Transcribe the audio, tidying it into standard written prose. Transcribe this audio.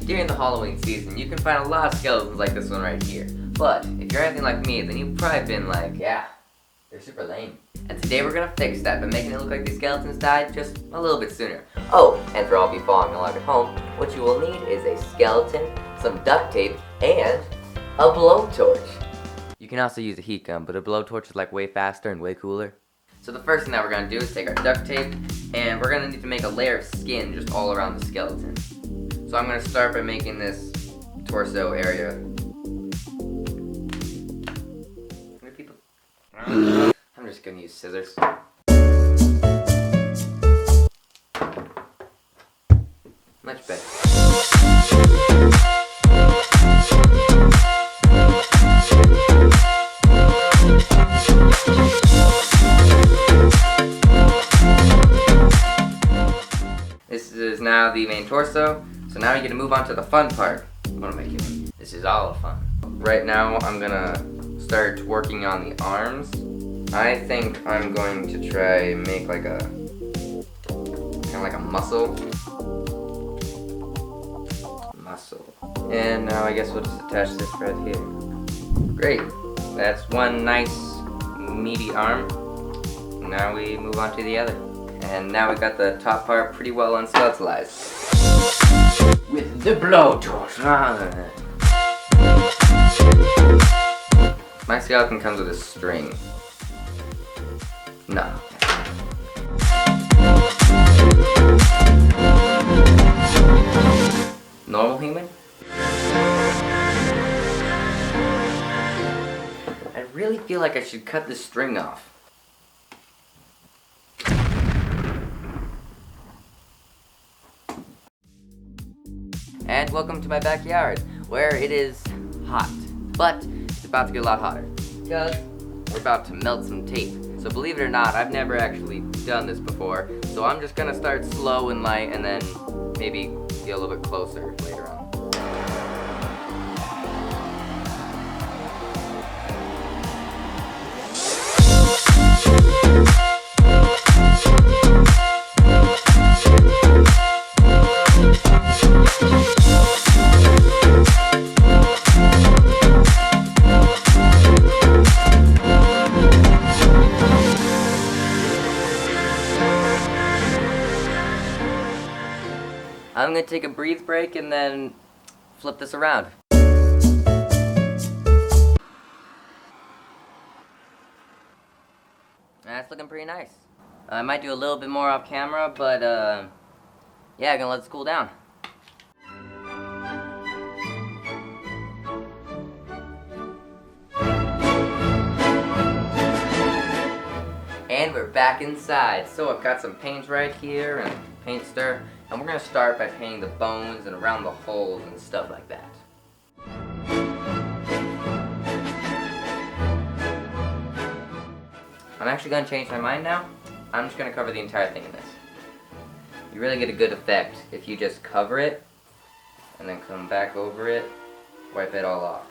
During the Halloween season, you can find a lot of skeletons like this one right here. But if you're anything like me, then you've probably been like, yeah, they're super lame. And today we're gonna fix that by making it look like these skeletons died just a little bit sooner. Oh, and for all of you following along at home, what you will need is a skeleton, some duct tape, and a blowtorch. You can also use a heat gun, but a blowtorch is like way faster and way cooler. So the first thing that we're gonna do is take our duct tape, and we're gonna need to make a layer of skin just all around the skeleton. So I'm gonna start by making this torso area. I'm just gonna use scissors. Much better. This is now the main torso. So now you get to move on to the fun part. What am I kidding? This is all fun. Right now I'm gonna start working on the arms. I think I'm going to try and make like a kind of like a muscle. And now I guess we'll just attach this right here. Great. That's one nice meaty arm. Now we move on to the other. And now we got the top part pretty well unskeletalized. With the blowtorch. My skeleton comes with a string. No. Normal human? I really feel like I should cut this string off. And welcome to my backyard, where it is hot. But it's about to get a lot hotter, because we're about to melt some tape. So believe it or not, I've never actually done this before. So I'm just gonna start slow and light, and then maybe get a little bit closer later on. I'm gonna take a breathe break and then flip this around. That's looking pretty nice. I might do a little bit more off camera, but yeah, I'm gonna let this cool down. And we're back inside. So I've got some paint right here and paint stir. And we're going to start by painting the bones and around the holes and stuff like that. I'm actually going to change my mind now. I'm just going to cover the entire thing in this. You really get a good effect if you just cover it and then come back over it, wipe it all off.